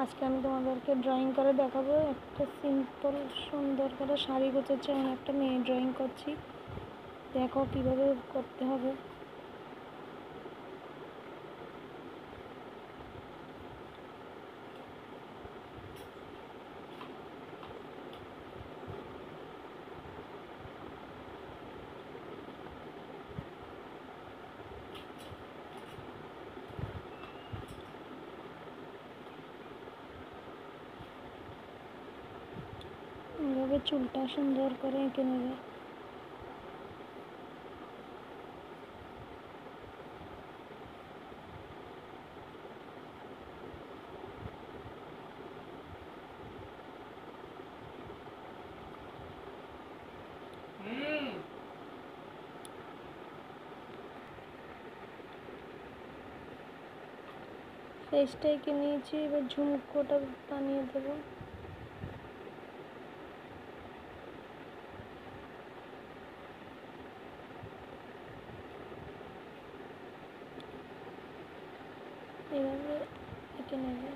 আজকে আমি তোমাদেরকে ড্রয়িং করে দেখাবো। একটা সিম্পল সুন্দর করে শাড়ি গোছাচ্ছে এমন একটা মেয়ে ড্রয়িং করছি। দেখো কিভাবে করতে হবে। এইভাবে চুলটা সুন্দর করে এঁকে নেবে। ফেসটা এঁকে নিয়েছি, এবার ঝুমকোটা বানিয়ে দেবো। এইভাবে এঁকে নেবে।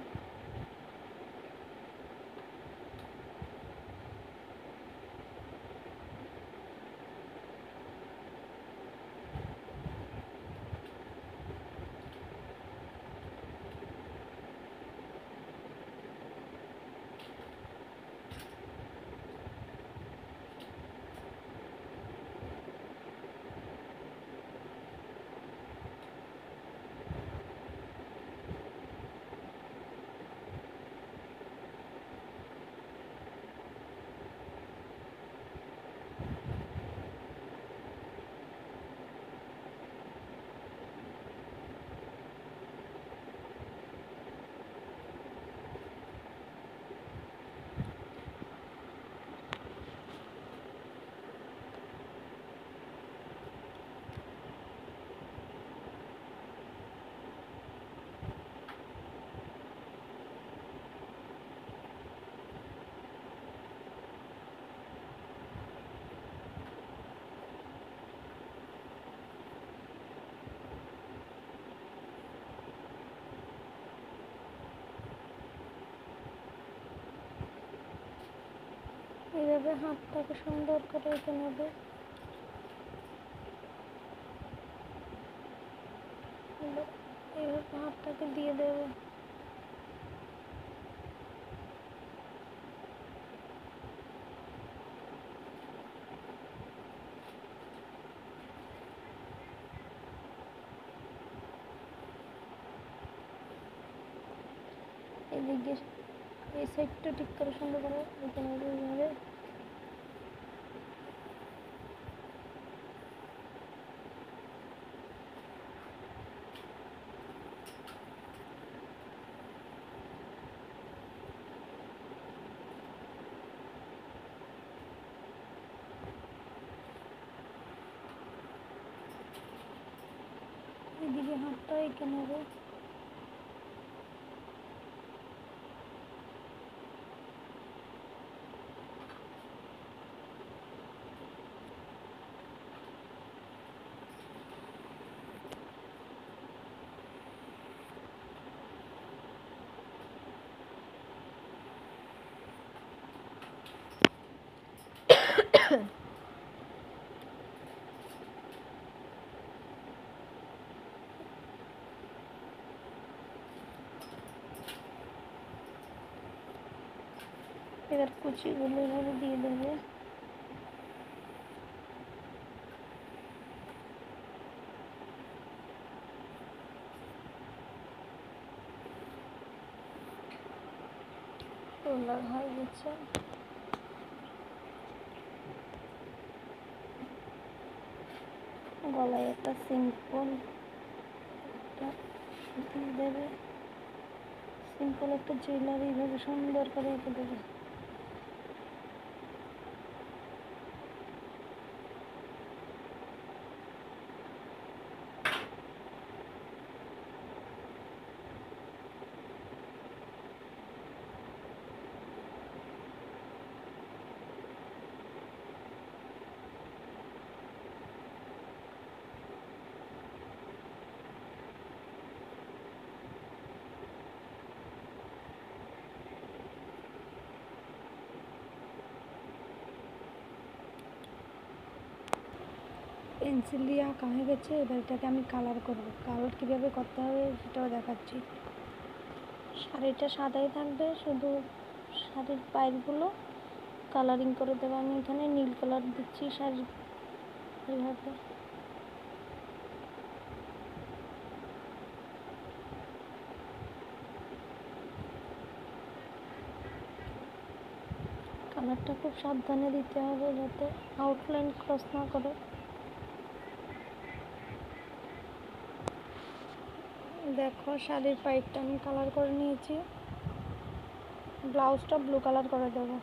এইভাবে হাতটাকে সুন্দর করে এঁকে নেবে। এইভাবে হাতটাকে দিয়ে দেবে। এদিকে এই সাইডটা ঠিক করে সুন্দর করে এঁকে নেবে। এইভাবে এদিকে হাতটা এঁকে নেবে। এবার কুচিগুলো এভাবে দিয়ে দেবে। সুন্দর হয়ে গেছে। গলায় একটা সিম্পল দিয়ে দেবে। সিম্পল একটা জুয়েলারি এইভাবে সুন্দর করে এঁকে দেবে। পেন্সিল দিয়ে আঁকা হয়ে গেছে, এবার এটাকে আমি কালার করব। কালার কীভাবে করতে হবে সেটাও দেখাচ্ছি। শাড়িটা সাদাই থাকবে, শুধু শাড়ির পাইপগুলো কালারিং করে দেবো। আমি এখানে নীল কালার দিচ্ছি শাড়ি এইভাবে। কালারটা খুব সাবধানে দিতে হবে যাতে আউটলাইন ক্রস না করে। দেখো শাড়ির পাইপটা আমি কালার করে নিয়েছি, ব্লাউজটা ব্লু কালার করে দেবো।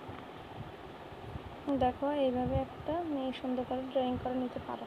দেখো এইভাবে একটা মেয়ে সুন্দর করে ড্রয়িং করে নিতে পারো।